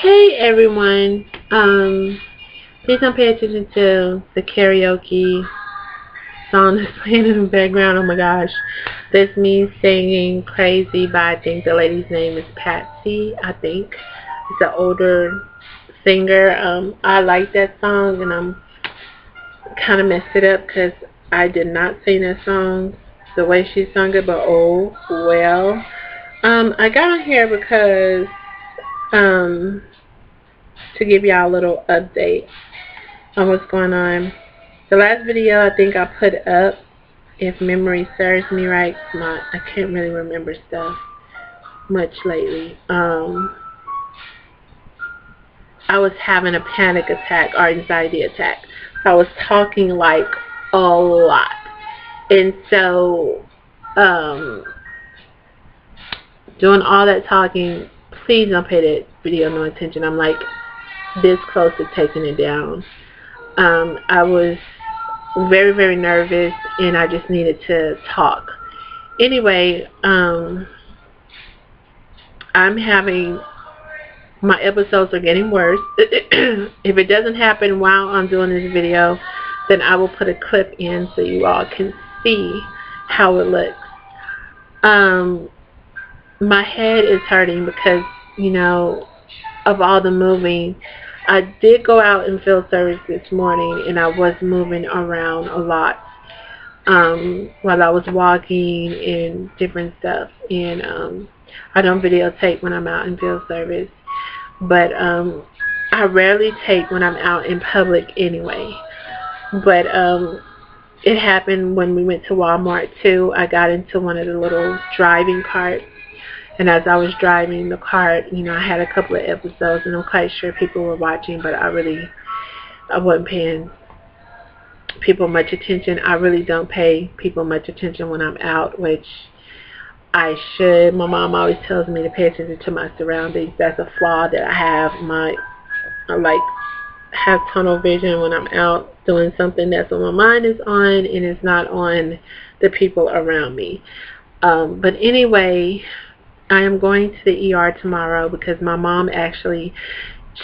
Hey everyone. Please don't pay attention to the karaoke song that's playing in the background. Oh my gosh. That's me singing Crazy by, I think the lady's name is Patsy, I think. It's an older singer. I like that song, and I'm kind of messed it up because I did not sing that song the way she sung it, but oh well. I got on here because um to give y'all a little update on what's going on. The last video I think I put up, if memory serves me right, I can't really remember stuff much lately. I was having a panic attack or anxiety attack. So I was talking like a lot. And so doing all that talking, please don't pay that video no attention. I'm like this close to taking it down. I was very, very nervous, and I just needed to talk. Anyway, I'm having, my episodes are getting worse. If it doesn't happen while I'm doing this video, then I will put a clip in so you all can see how it looks. My head is hurting because, you know, of all the moving. I did go out and field service this morning, and I was moving around a lot while I was walking and different stuff. And I don't videotape when I'm out in field service, but I rarely tape when I'm out in public anyway. But it happened when we went to Walmart too. I got into one of the little driving carts. And as I was driving the cart, you know, I had a couple of episodes, and I'm quite sure people were watching, but I wasn't paying people much attention. I really don't pay people much attention when I'm out, which I should. My mom always tells me to pay attention to my surroundings. That's a flaw that I have. I like have tunnel vision when I'm out doing something. That's when my mind is on, and it's not on the people around me. But anyway, I am going to the ER tomorrow because my mom actually,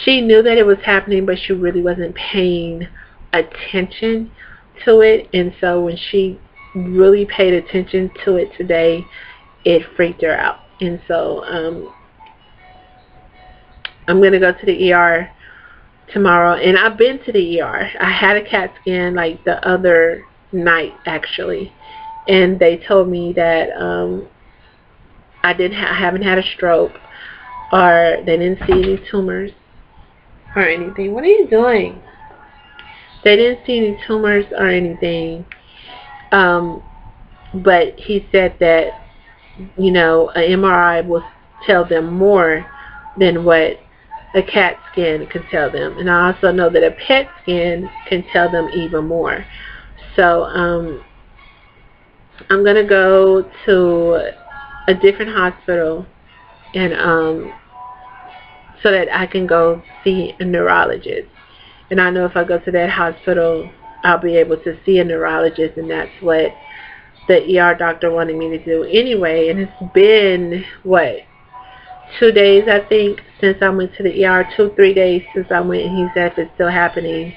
she knew that it was happening, but she really wasn't paying attention to it. And so when she really paid attention to it today, it freaked her out. And so I'm going to go to the ER tomorrow. And I've been to the ER. I had a CAT scan like the other night, actually. And they told me that I haven't had a stroke, or they didn't see any tumors or anything. What are you doing? They didn't see any tumors or anything. But he said that, you know, an MRI will tell them more than what a CAT scan can tell them. And I also know that a PET scan can tell them even more. So I'm going to go to a different hospital, and so that I can go see a neurologist. And I know if I go to that hospital, I'll be able to see a neurologist, and that's what the ER doctor wanted me to do anyway. And it's been, what, 2 days, I think, since I went to the ER, 2-3 days since I went, and he said if it's still happening,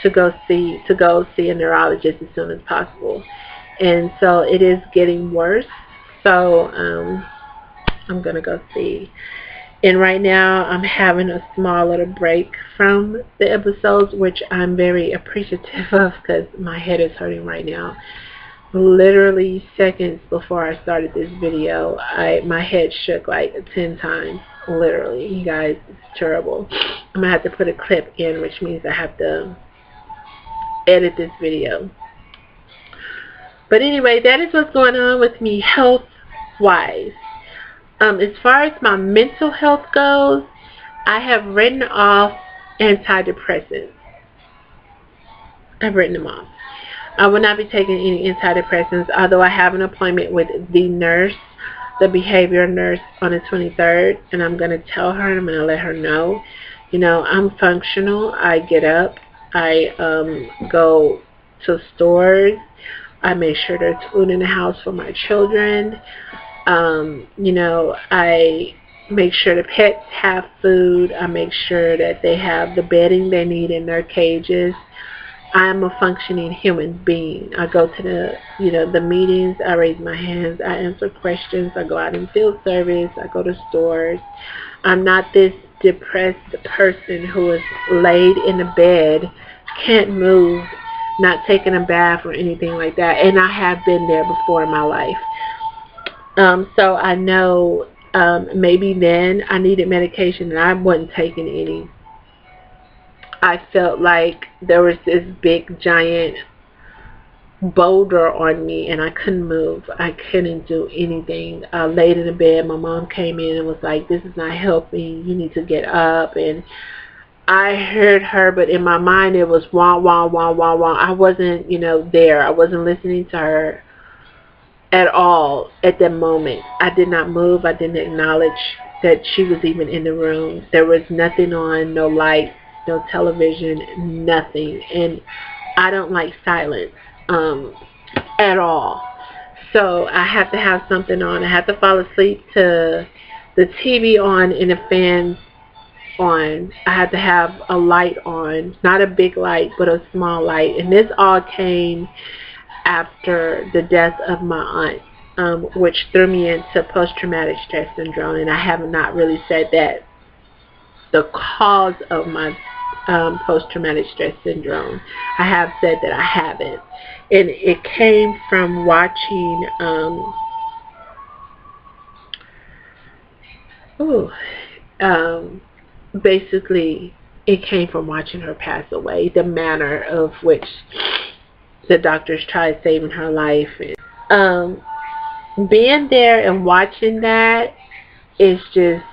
to go see a neurologist as soon as possible. And so it is getting worse. So I'm going to go see. And right now I'm having a small little break from the episodes, which I'm very appreciative of because my head is hurting right now. Literally seconds before I started this video, my head shook like 10 times. Literally, you guys, it's terrible. I'm going to have to put a clip in, which means I have to edit this video. But anyway, that is what's going on with me health-wise. As far as my mental health goes, I have written off antidepressants. I've written them off. I will not be taking any antidepressants, although I have an appointment with the nurse, the behavior nurse, on the 23rd, and I'm going to tell her, and I'm going to let her know, you know, I'm functional. I get up. I go to stores. I make sure there's food in the house for my children. You know, I make sure the pets have food. I make sure that they have the bedding they need in their cages. I'm a functioning human being. I go to the meetings. I raise my hands. I answer questions. I go out in field service. I go to stores. I'm not this depressed person who is laid in a bed, can't move, not taking a bath or anything like that. And I have been there before in my life. So I know maybe then I needed medication and I wasn't taking any. I felt like there was this big giant boulder on me and I couldn't move. I couldn't do anything. I laid in the bed. My mom came in and was like, this is not helping. You need to get up. And I heard her, but in my mind it was wah, wah, wah, wah, wah. I wasn't, there. I wasn't listening to her at all at that moment. I did not move. I didn't acknowledge that she was even in the room. There was nothing on, no light, no television, nothing. And I don't like silence at all. So I have to have something on. I have to fall asleep to the TV on and the fan on. I had to have a light on, not a big light, but a small light. And this all came after the death of my aunt, which threw me into post-traumatic stress syndrome. And I have not really said that the cause of my post-traumatic stress syndrome. I have said that I have it. And it came from watching basically it came from watching her pass away, the manner of which the doctors tried saving her life. And being there and watching that is just,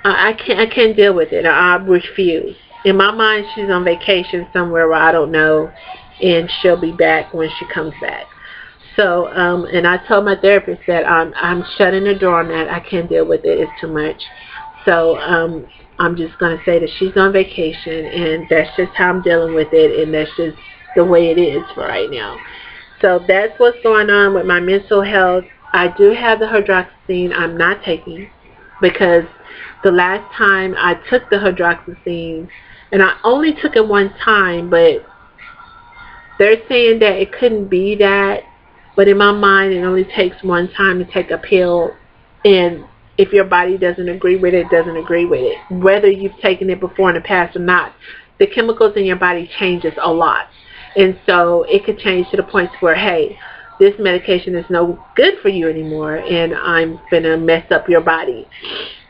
I can't deal with it. I refuse. In my mind, she's on vacation somewhere where I don't know, and she'll be back when she comes back. So, and I told my therapist that I'm shutting the door on that. I can't deal with it. It's too much. So, I'm just going to say that she's on vacation, and that's just how I'm dealing with it, and that's just the way it is for right now. So that's what's going on with my mental health. I do have the hydroxyzine I'm not taking, because the last time I took the hydroxyzine, and I only took it one time, but they're saying that it couldn't be that. But in my mind, it only takes one time to take a pill, and if your body doesn't agree with it, doesn't agree with it. Whether you've taken it before in the past or not, the chemicals in your body changes a lot. And so it could change to the point where, hey, this medication is no good for you anymore, and I'm going to mess up your body.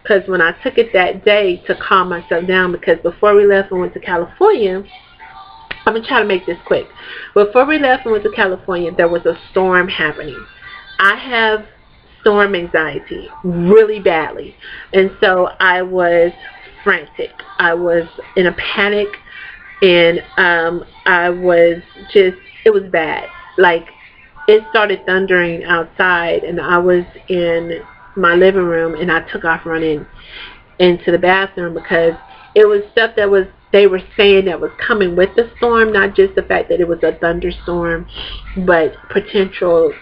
Because when I took it that day to calm myself down, because before we left and went to California, I'm going to try to make this quick. Before we left and went to California, there was a storm happening. I have storm anxiety really badly. And so I was frantic. I was in a panic, and I was just, it was bad. Like, it started thundering outside, and I was in my living room, and I took off running into the bathroom, because it was stuff that was, they were saying that was coming with the storm, not just the fact that it was a thunderstorm, but potential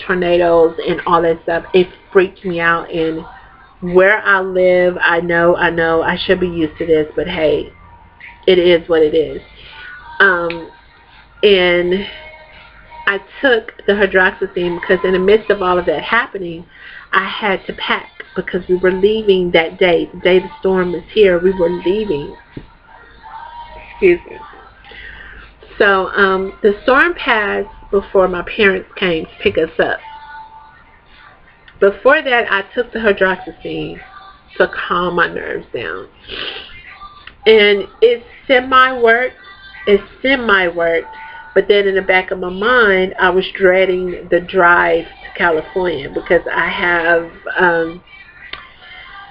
tornadoes and all that stuff. It freaked me out. And where I live, I know I should be used to this, but hey, it is what it is. And I took the hydroxyzine because in the midst of all of that happening, I had to pack, because we were leaving that day. The day the storm was here, we were leaving. Excuse me. So the storm passed before my parents came to pick us up. Before that, I took the hydroxyzine to calm my nerves down. And it semi-worked. But then in the back of my mind, I was dreading the drive to California, because I have,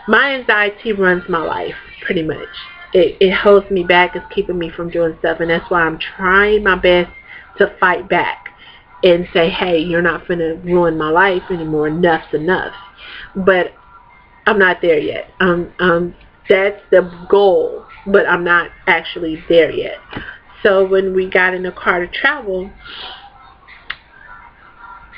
my anxiety runs my life, pretty much. It holds me back. It's keeping me from doing stuff, and that's why I'm trying my best to fight back and say, hey, you're not going to ruin my life anymore. Enough's enough. But I'm not there yet. That's the goal, but I'm not actually there yet. So when we got in the car to travel,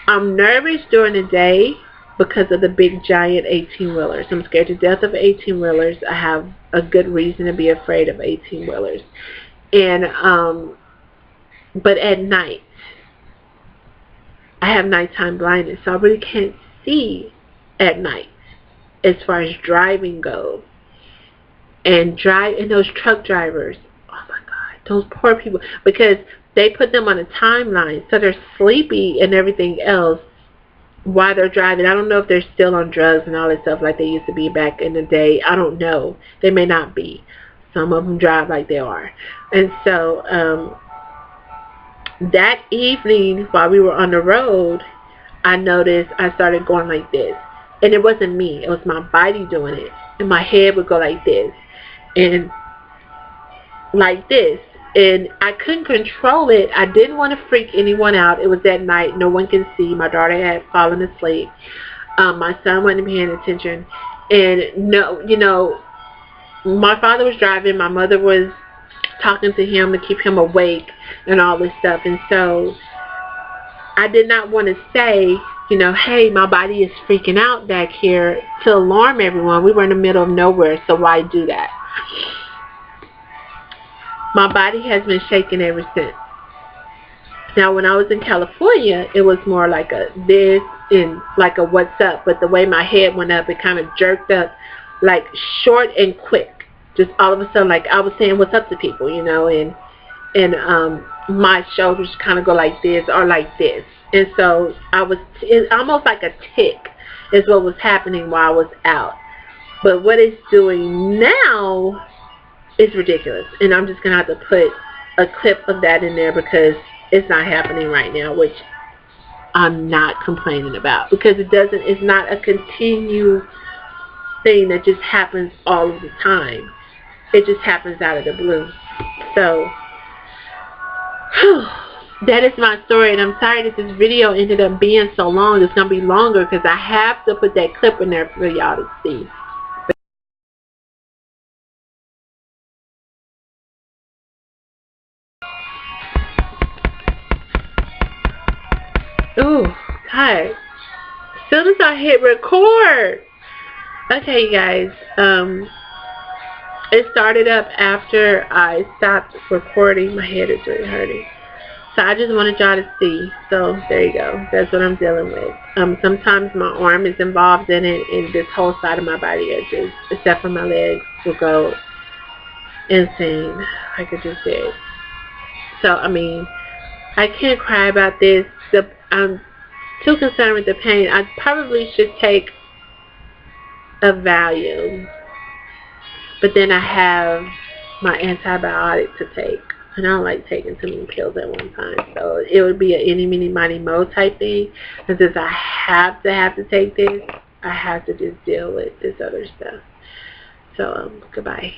I'm nervous during the day, because of the big giant 18-wheelers. I'm scared to death of 18-wheelers. I have a good reason to be afraid of 18-wheelers. And but at night, I have nighttime blindness, so I really can't see at night as far as driving goes. And those truck drivers, oh my God, those poor people, because they put them on a timeline, so they're sleepy and everything else while they're driving. I don't know if they're still on drugs and all that stuff like they used to be back in the day. I don't know. They may not be. Some of them drive like they are. And so that evening while we were on the road, I noticed I started going like this. And it wasn't me. It was my body doing it. And my head would go like this. And like this. And I couldn't control it. I didn't want to freak anyone out. It was at night. No one can see. My daughter had fallen asleep. My son wasn't paying attention. And no, you know, my father was driving. My mother was talking to him to keep him awake and all this stuff. And so I did not want to say, you know, hey, my body is freaking out back here, to alarm everyone. We were in the middle of nowhere, so why do that? My body has been shaking ever since. Now, when I was in California, it was more like a this and like a what's up. But the way my head went up, it kind of jerked up, like short and quick. Just all of a sudden, like I was saying what's up to people, you know, and my shoulders kind of go like this or like this. And so it's almost like a tick is what was happening while I was out. But what it's doing now is ridiculous. And I'm just going to have to put a clip of that in there because it's not happening right now, which I'm not complaining about. Because it's not a continued thing that just happens all of the time. It just happens out of the blue. So, that is my story, and I'm sorry that this video ended up being so long. It's going to be longer because I have to put that clip in there for y'all to see. Ooh, God. As soon as I hit record. Okay, you guys. It started up after I stopped recording. My head is really hurting. So I just wanted y'all to see. So there you go. That's what I'm dealing with. Sometimes my arm is involved in it, and this whole side of my body is, except for my legs, will go insane, like I just said. So, I mean, I can't cry about this. I'm too concerned with the pain. I probably should take a Valium. But then I have my antibiotic to take. And I don't like taking too many pills at one time. So it would be an any, mini, miny, mo type thing. And since I have to take this, I have to just deal with this other stuff. So, goodbye.